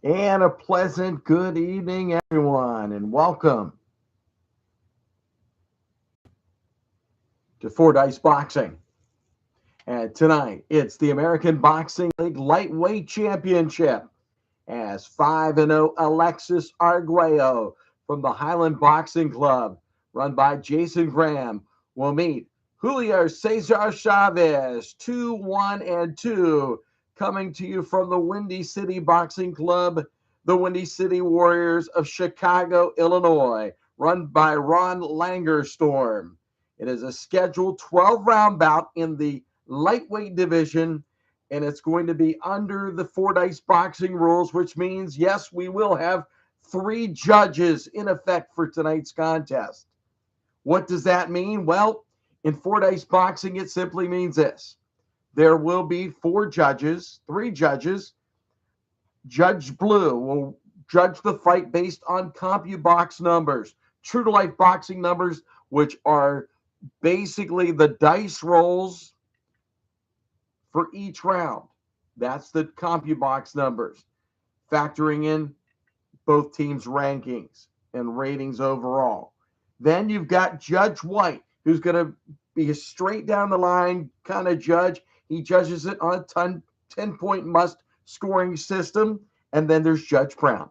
And a pleasant good evening, everyone, and welcome to Fordyce Boxing. And tonight, it's the American Boxing League Lightweight Championship as 5-0 Alexis Arguello from the Highland Boxing Club, run by Jason Graham, will meet Julio Cesar Chavez, 2-1-2, coming to you from the Windy City Boxing Club, the Windy City Warriors of Chicago, Illinois, run by Ron Langerstorm. It is a scheduled 12-round bout in the lightweight division, and it's going to be under the Fordyce boxing rules, which means, yes, we will have 3 judges in effect for tonight's contest. What does that mean? Well, in Fordyce boxing, it simply means this. There will be 4 judges, 3 judges. Judge Blue will judge the fight based on CompuBox numbers, true to life boxing numbers, which are basically the dice rolls for each round. That's the CompuBox numbers, factoring in both teams' rankings and ratings overall. Then you've got Judge White, who's going to be a straight down the line kind of judge. He judges it on a 10-point must scoring system. And then there's Judge Brown,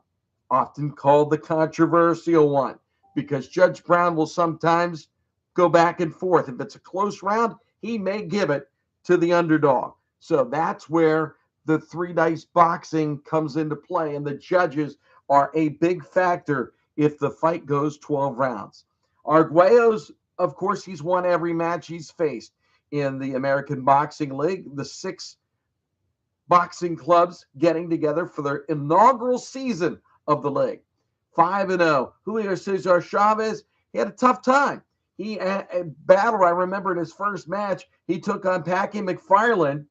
often called the controversial one, because Judge Brown will sometimes go back and forth. If it's a close round, he may give it to the underdog. So that's where the 3 dice boxing comes into play, and the judges are a big factor if the fight goes 12 rounds. Arguello's, of course, he's won every match he's faced in the American Boxing League. The 6 boxing clubs getting together for their inaugural season of the league. 5-0. Julio Cesar Chavez, he had a tough time. He battled, I remember in his first match, he took on Packy McFarland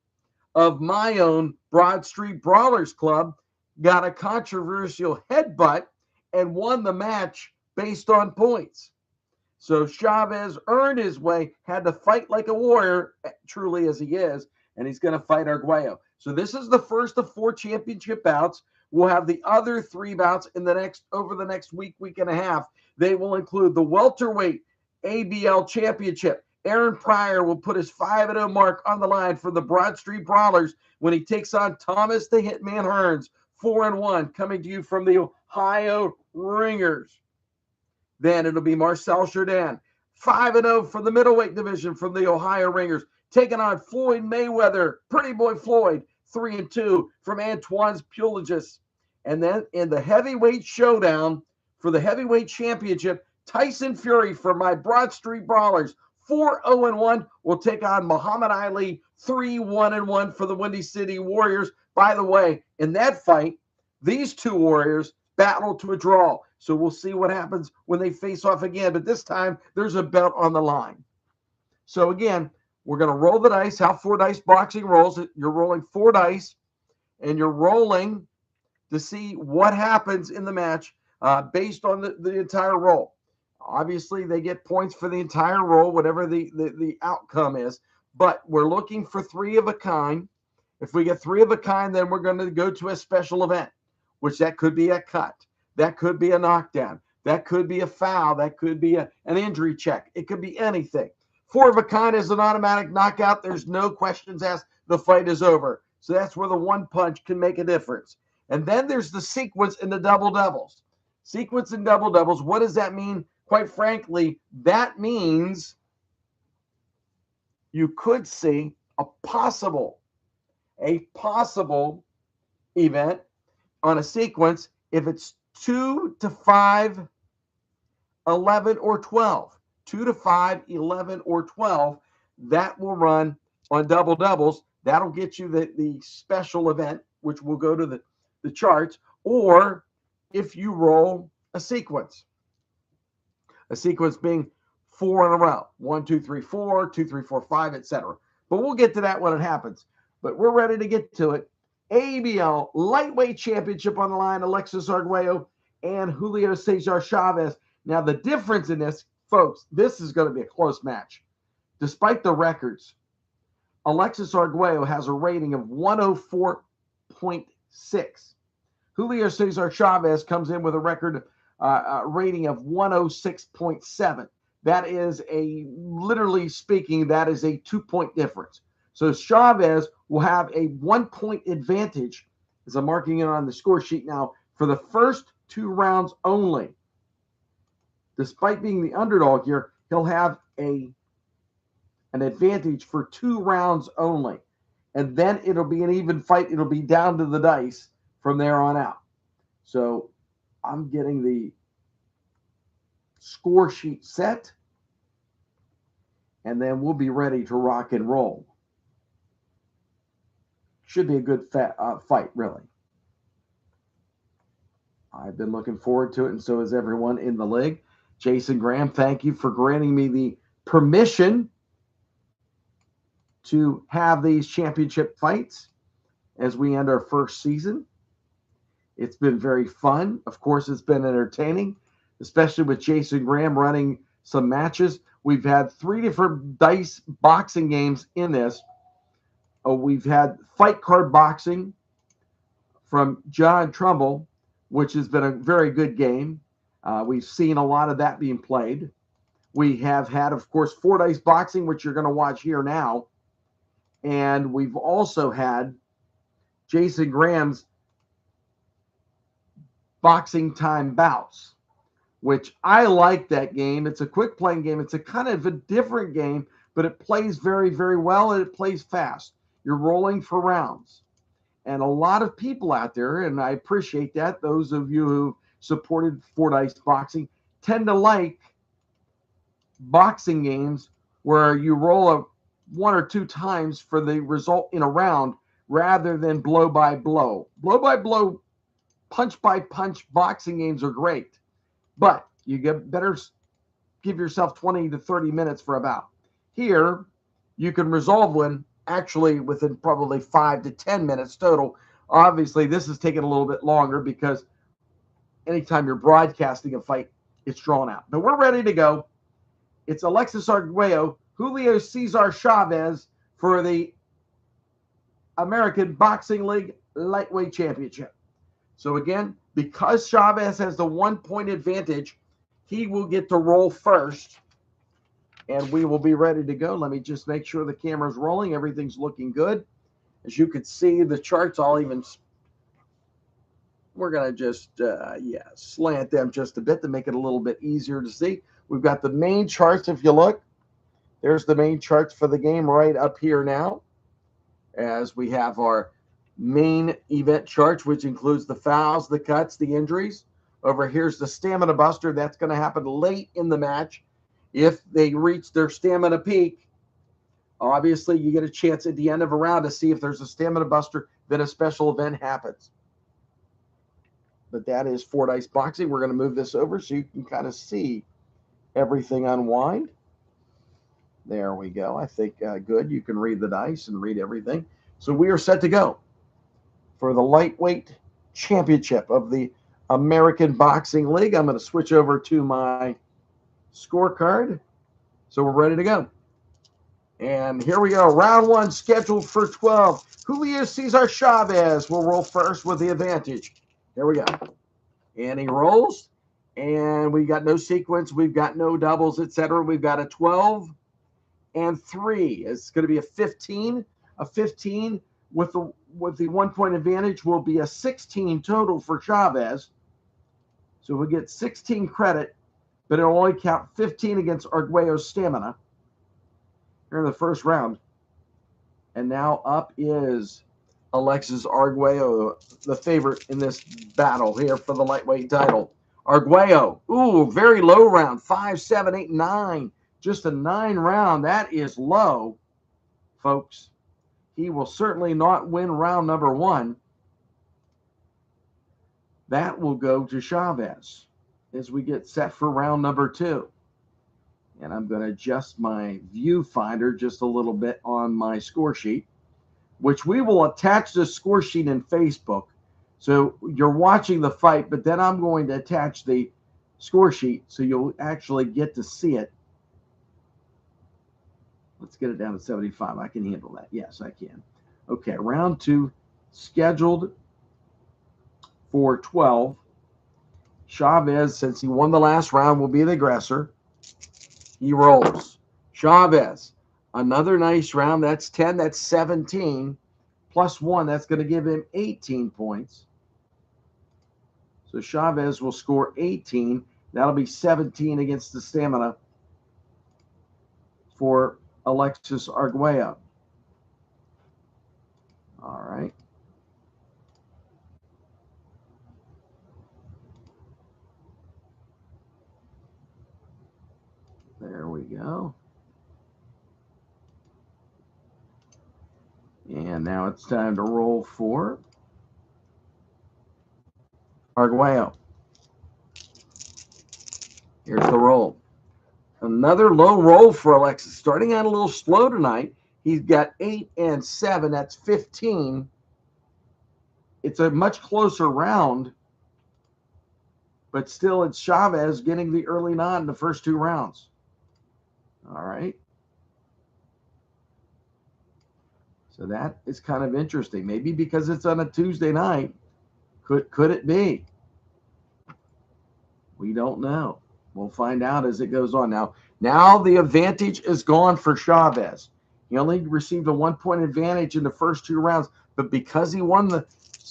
of my own Broad Street Brawlers Club, got a controversial headbutt, and won the match based on points. So Chavez earned his way, had to fight like a warrior, truly as he is, and he's going to fight Arguello. So this is the first of 4 championship bouts. We'll have the other 3 bouts over the next week and a half. They will include the welterweight ABL Championship. Aaron Pryor will put his 5-0 mark on the line for the Broad Street Brawlers when he takes on Thomas the Hitman Hearns, 4-1, coming to you from the Ohio Ringers. Then it'll be Marcel Jourdain, 5-0 for the middleweight division from the Ohio Ringers, taking on Floyd Mayweather, Pretty Boy Floyd, 3-2 from Antoine's Pulagis. And then in the heavyweight showdown for the heavyweight championship, Tyson Fury for my Broad Street Brawlers, 4-0-1, will take on Muhammad Ali, 3-1-1 for the Windy City Warriors. By the way, in that fight, these 2 warriors battled to a draw. So we'll see what happens when they face off again. But this time, there's a belt on the line. So again, we're going to roll the dice, how Fordyce boxing rolls. You're rolling 4 dice, and you're rolling to see what happens in the match based on the entire roll. Obviously, they get points for the entire roll, whatever the outcome is. But we're looking for 3 of a kind. If we get 3 of a kind, then we're going to go to a special event, which that could be a cut. That could be a knockdown. That could be a foul. That could be an injury check. It could be anything. 4 of a kind is an automatic knockout. There's no questions asked. The fight is over. So that's where the 1 punch can make a difference. And then there's the sequence in the double doubles. Sequence in double doubles. What does that mean? Quite frankly, that means you could see a possible event on a sequence if it's 2 to 5, 11, or 12. 2 to 5, 11, or 12. That will run on double doubles. That'll get you the special event, which will go to the charts, or if you roll a sequence being 4 in a row, 1, 2, 3, 4, 2, 3, 4, 5, etc. But we'll get to that when it happens. But we're ready to get to it. ABL Lightweight Championship on the line, Alexis Arguello and Julio Cesar Chavez. Now, the difference in this, folks, this is going to be a close match. Despite the records, Alexis Arguello has a rating of 104.6. Julio Cesar Chavez comes in with a record rating of 106.7. That is literally speaking, that is a 2-point difference. So Chavez will have a 1-point advantage, as I'm marking it on the score sheet now, for the first 2 rounds only. Despite being the underdog here, he'll have an advantage for 2 rounds only. And then it'll be an even fight. It'll be down to the dice from there on out. So I'm getting the score sheet set, and then we'll be ready to rock and roll. Should be a good fight, really. I've been looking forward to it, and so has everyone in the league. Jason Graham, thank you for granting me the permission to have these championship fights as we end our first season. It's been very fun. Of course, it's been entertaining, especially with Jason Graham running some matches. We've had 3 different dice boxing games in this. We've had fight card boxing from John Trumbull, which has been a very good game. We've seen a lot of that being played. We have had, of course, 4 dice boxing, which you're going to watch here now. And we've also had Jason Graham's boxing time bouts, which I like that game. It's a quick playing game. It's a kind of a different game, but it plays very, very well, and it plays fast. You're rolling for rounds. And a lot of people out there, and I appreciate that, those of you who supported 4 dice boxing, tend to like boxing games where you roll 1 or 2 times for the result in a round rather than blow by blow. Blow by blow, punch by punch boxing games are great, but you better give yourself 20 to 30 minutes for a bout. Here, you can resolve one actually within probably 5 to 10 minutes total. Obviously, this is taking a little bit longer because anytime you're broadcasting a fight, it's drawn out. But we're ready to go. It's ALEXIS ARGUELLO, Julio Cesar Chavez for the American Boxing League Lightweight Championship. So again, because Chavez has the 1-point advantage, he will get to roll first, and we will be ready to go. Let me just make sure the camera's rolling. Everything's looking good. As you can see, the charts, we're going to just, slant them just a bit to make it a little bit easier to see. We've got the main charts, if you look. There's the main charts for the game right up here now, as we have our main event chart, which includes the fouls, the cuts, the injuries. Over here's the stamina buster. That's going to happen late in the match. If they reach their stamina peak, obviously you get a chance at the end of a round to see if there's a stamina buster, then a special event happens. But that is 4 dice boxing. We're going to move this over so you can kind of see everything unwind. There we go. I think good. You can read the dice and read everything. So we are set to go for the lightweight championship of the American Boxing League. I'm going to switch over to my scorecard. So we're ready to go. And here we go. Round 1 scheduled for 12. Julio Cesar Chavez will roll first with the advantage. Here we go. And he rolls. And we got no sequence. We've got no doubles, etc. We've got a 12 and 3. It's going to be a 15. A 15 with the 1-point advantage will be a 16 total for Chavez. So we'll get 16 credit, but it'll only count 15 against Arguello's stamina here in the first round. And now up is ALEXIS ARGUELLO, the favorite in this battle here for the lightweight title. Arguello, ooh, very low round, 5, 7, 8, 9. Just a 9 round. That is low, folks. He will certainly not win round number 1. That will go to Chavez as we get set for round number 2. And I'm going to adjust my viewfinder just a little bit on my score sheet, which we will attach the score sheet in Facebook. So you're watching the fight, but then I'm going to attach the score sheet so you'll actually get to see it. Let's get it down to 75. I can handle that. Yes, I can. Okay, round 2 scheduled for 12. Chavez, since he won the last round, will be the aggressor. He rolls. Chavez, another nice round. That's 10. That's 17. Plus 1, that's going to give him 18 points. So Chavez will score 18. That'll be 17 against the stamina for Alexis Arguello. All right. There we go. And now it's time to roll for Arguello. Here's the roll. Another low roll for Alexis. Starting out a little slow tonight. He's got 8 and 7. That's 15. It's a much closer round, but still it's Chavez getting the early nod in the first 2 rounds. All right. So that is kind of interesting. Maybe because it's on a Tuesday night. Could it be? We don't know. We'll find out as it goes on. Now the advantage is gone for Chavez. He only received a 1-point advantage in the first 2 rounds, but because he won the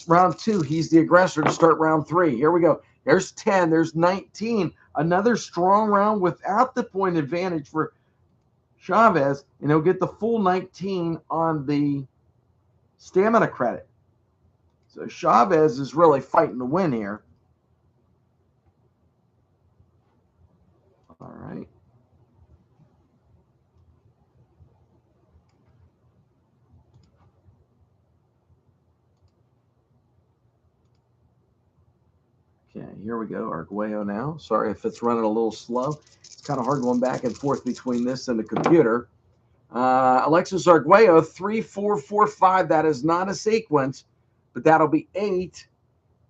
round 2, he's the aggressor to start round 3. Here we go. There's 10. There's 19. Another strong round without the point advantage for Chavez, and he'll get the full 19 on the stamina credit. So Chavez is really fighting to win here. All right. Okay, here we go. Arguello now. Sorry if it's running a little slow. It's kind of hard going back and forth between this and the computer. Alexis Arguello, 3-4-4-5. That is not a sequence, but that'll be 8.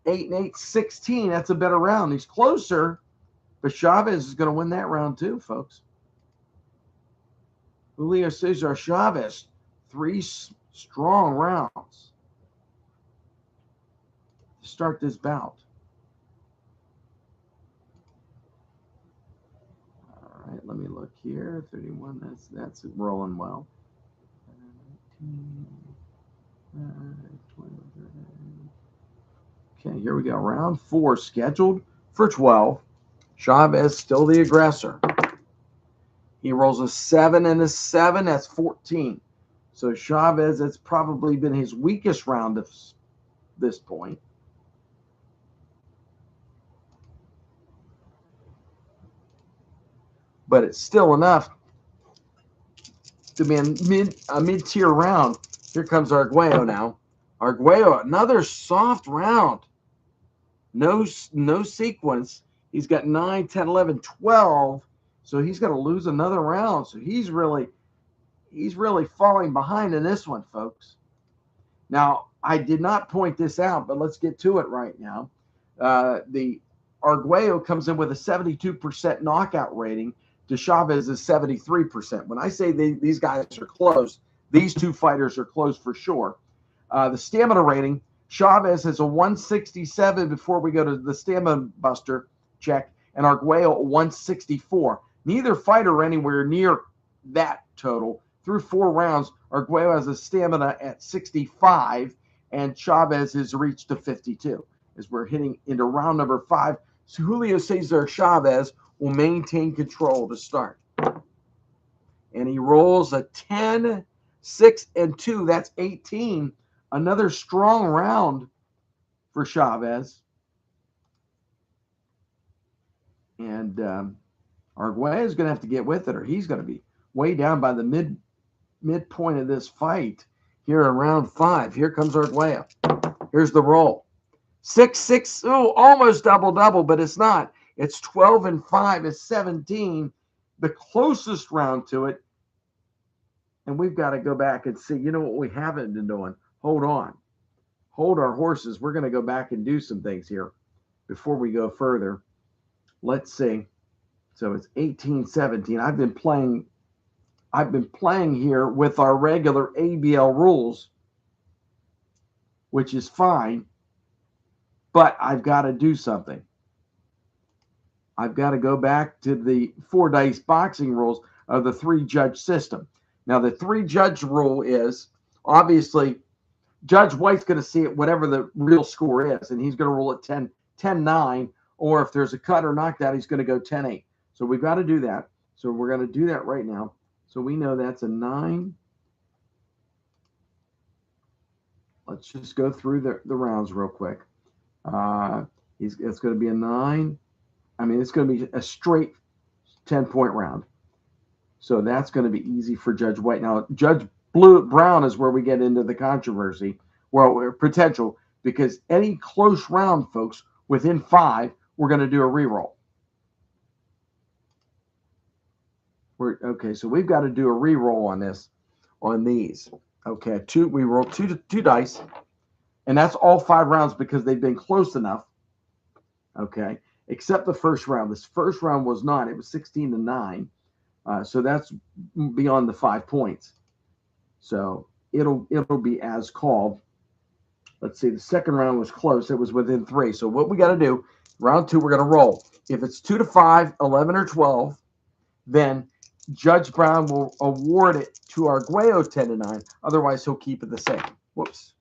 8 and 8, 16. That's a better round. He's closer, but Chavez is going to win that round too, folks. Julio Cesar Chavez, 3 strong rounds to start this bout. All right, let me look here. 31, that's rolling well. 19, okay, here we go. Round 4 scheduled for 12. Chavez still the aggressor. He rolls a 7 and a 7. That's 14. So Chavez, it's probably been his weakest round at this point. But it's still enough to be a mid-tier round. Here comes Arguello now. Arguello, another soft round. No sequence. He's got 9, 10, 11, 12. So he's going to lose another round. So he's really falling behind in this one, folks. Now, I did not point this out, but let's get to it right now. The Arguello comes in with a 72% knockout rating to Chavez's 73%. When I say these guys are close, these 2 fighters are close for sure. The stamina rating, Chavez has a 167 before we go to the stamina buster check, and Arguello a 164. Neither fighter anywhere near that total. Through 4 rounds, Arguello has a stamina at 65, and Chavez has reached to 52. As we're hitting into round number 5, so Julio Cesar Chavez will maintain control to start. And he rolls a 10, 6, and 2. That's 18. Another strong round for Chavez. And Arguello is going to have to get with it, or he's going to be way down by the midpoint of this fight here in round 5. Here comes Arguello. Here's the roll. 6, 6. Oh, almost double, but it's not. It's 12 and 5. It's 17. The closest round to it. And we've got to go back and see. You know what we haven't been doing? Hold on. Hold our horses. We're going to go back and do some things here before we go further. Let's see. So it's 18, 17. I've been playing here with our regular ABL rules, which is fine. But I've got to do something. I've got to go back to the 4 dice boxing rules of the 3-judge system. Now, the 3-judge rule is obviously Judge White's going to see it whatever the real score is, and he's going to rule it 10-9, or if there's a cut or knockdown, he's going to go 10-8. So we've got to do that. So we're going to do that right now. So we know that's a 9. Let's just go through the rounds real quick. It's going to be a 9. I mean, it's going to be a straight 10-point round. So that's going to be easy for Judge White. Now, Judge Brown is where we get into the controversy, well, potential, because any close round, folks, within 5, we're going to do a reroll. Okay, so we've got to do a reroll on these. Okay, we roll two dice, and that's all 5 rounds because they've been close enough. Okay, except the first round. This first round was not. It was 16-9. So that's beyond the 5 points. So it'll be as called. Let's see. The second round was close. It was within 3. So what we got to do, round 2, we're going to roll. If it's 2-5, 11 or 12, then Judge Brown will award it to Arguello 10-9. Otherwise, he'll keep it the same. Whoops.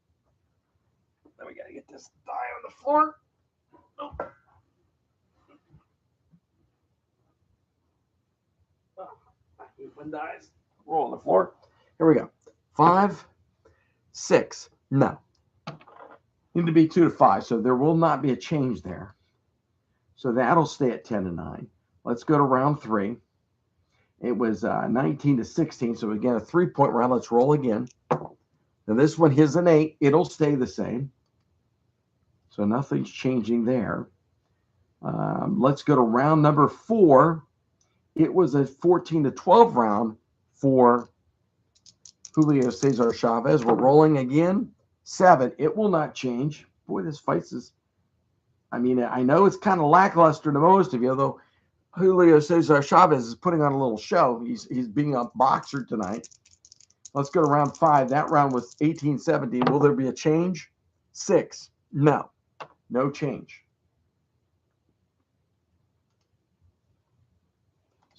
Then we got to get this die on the floor. Oh. When dies, roll on the floor. Here we go. 5, 6. No. Need to be 2-5, so there will not be a change there. So that'll stay at 10-9. Let's go to round 3. It was 19-16. So again, a 3-point round. Let's roll again. Now this one is an 8. It'll stay the same. So nothing's changing there. Let's go to round number 4. It was a 14-12 round for Julio Cesar Chavez. We're rolling again. 7. It will not change. Boy, this fight is, I mean, I know it's kind of lackluster to most of you, though Julio Cesar Chavez is putting on a little show. He's being a boxer tonight. Let's go to round 5. That round was 18-17. Will there be a change? 6. No. No change.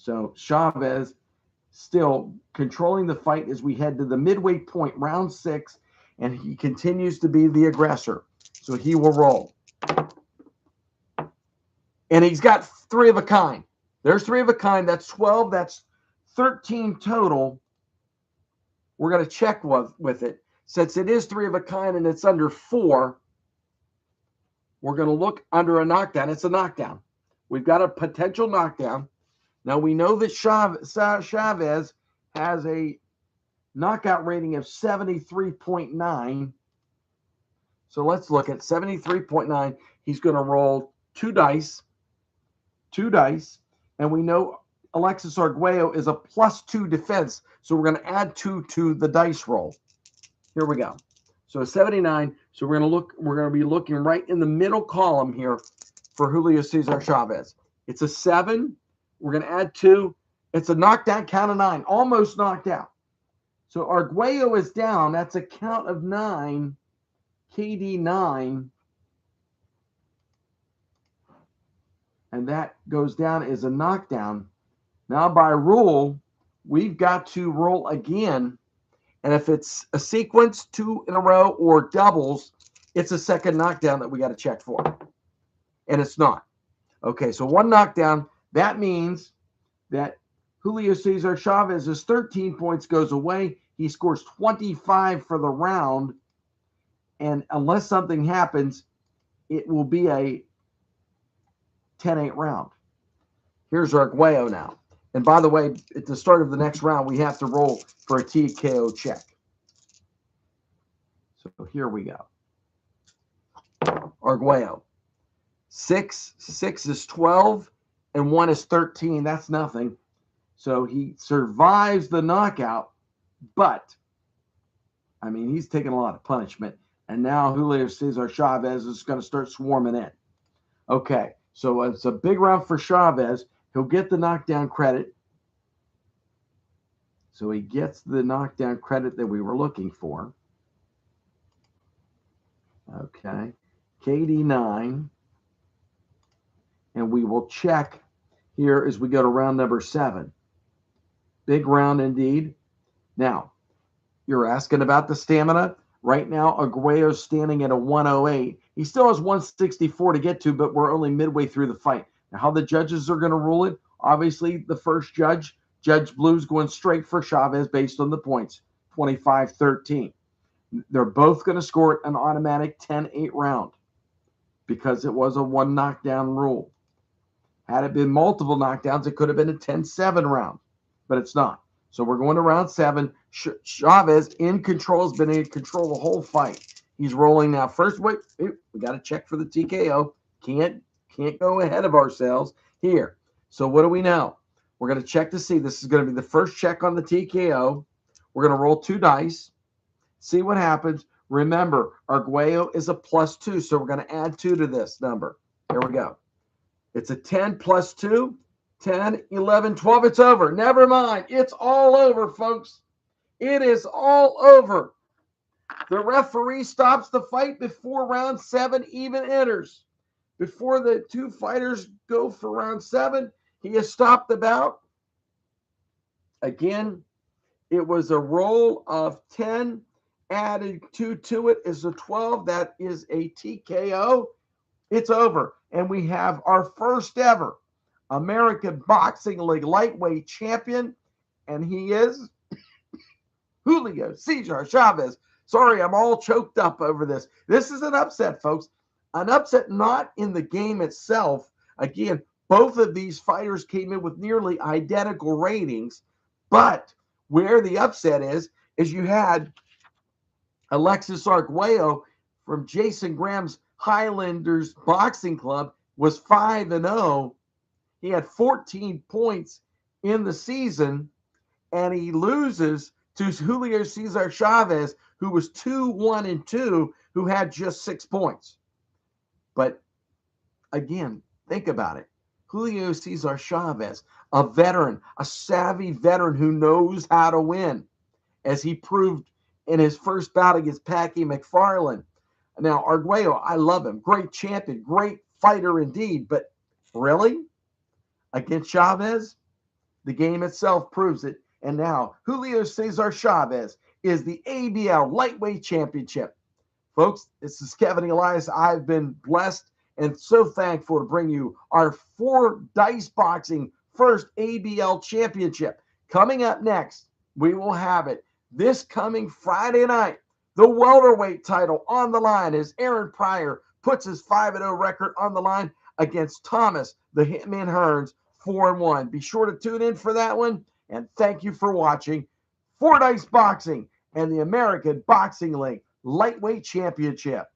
So Chavez still controlling the fight as we head to the midway point, round 6, and he continues to be the aggressor. So he will roll. And he's got 3 of a kind. There's 3 of a kind. That's 12. That's 13 total. We're going to check with it. Since it is 3 of a kind and it's under 4, we're going to look under a knockdown. It's a knockdown. We've got a potential knockdown. Now, we know that Chavez has a knockout rating of 73.9. So let's look at 73.9. He's going to roll 2 dice. 2 dice. And we know Alexis Arguello is a +2 defense. So we're going to add 2 to the dice roll. Here we go. So 79. So we're going to be looking right in the middle column here for Julio Cesar Chavez. It's a 7. We're going to add 2. It's a knockdown, count of 9. Almost knocked out. So Arguello is down. That's a count of 9. KD 9. And that goes down as a knockdown. Now, by rule, we've got to roll again. And if it's a sequence, 2 in a row, or doubles, it's a second knockdown that we got to check for. And it's not. Okay, so 1 knockdown. That means that Julio Cesar Chavez's 13 points goes away. He scores 25 for the round. And unless something happens, it will be a 10-8 round. Here's Arguello now. And by the way, at the start of the next round, we have to roll for a TKO check. So here we go. Arguello. 6 is 12, and 1 is 13. That's nothing. So he survives the knockout, but, I mean, he's taking a lot of punishment. And now Julio Cesar Chavez is going to start swarming in. Okay, so it's a big round for Chavez. He'll get the knockdown credit. So he gets the knockdown credit that we were looking for. Okay. KD9. And we will check here as we go to round number 7. Big round indeed. Now, you're asking about the stamina. Right now, Arguello's standing at a 108. He still has 164 to get to, but we're only midway through the fight. Now, how the judges are going to rule it, obviously, the first judge, Judge Blue's going straight for Chavez based on the points, 25-13. They're both going to score it an automatic 10-8 round because it was a one knockdown rule. Had it been multiple knockdowns, it could have been a 10-7 round, but it's not. So we're going to round 7. Chavez in control, has been in control the whole fight. He's rolling now. First, wait, we got to check for the TKO. Can't go ahead of ourselves here. So what do we know? We're going to check to see. This is going to be the first check on the TKO. We're going to roll 2 dice, see what happens. Remember, Arguello is a +2, so we're going to add 2 to this number. Here we go. It's a 10 + 2. 10, 11, 12, it's over. Never mind. It's all over, folks. It is all over. The referee stops the fight before round 7 even enters. Before the 2 fighters go for round 7, he has stopped the bout. Again, it was a roll of 10. Added 2 to it is a 12. That is a TKO. It's over. And we have our first ever American Boxing League lightweight champion, and he is Julio Cesar Chavez. Sorry, I'm all choked up over this. This is an upset, folks. An upset not in the game itself. Again, both of these fighters came in with nearly identical ratings, but where the upset is you had Alexis Argüello from Jason Graham's Highlanders Boxing Club was 5-0. He had 14 points in the season, and he loses to Julio Cesar Chavez, who was 2-1-2, who had just 6 points. But again, think about it. Julio Cesar Chavez, a veteran, a savvy veteran who knows how to win, as he proved in his first bout against Packy McFarland. Now, Arguello, I love him. Great champion, great fighter indeed, but really? Against Chavez, the game itself proves it. And now Julio Cesar Chavez is the ABL Lightweight Championship. Folks, this is Kevin Elias. I've been blessed and so thankful to bring you our 4 dice boxing first ABL Championship. Coming up next, we will have it this coming Friday night. The welterweight title on the line as Aaron Pryor puts his 5-0 record on the line against Thomas the Hitman Hearns, 4-1. Be sure to tune in for that one, and thank you for watching 4 Dice Boxing and the American Boxing League Lightweight Championship.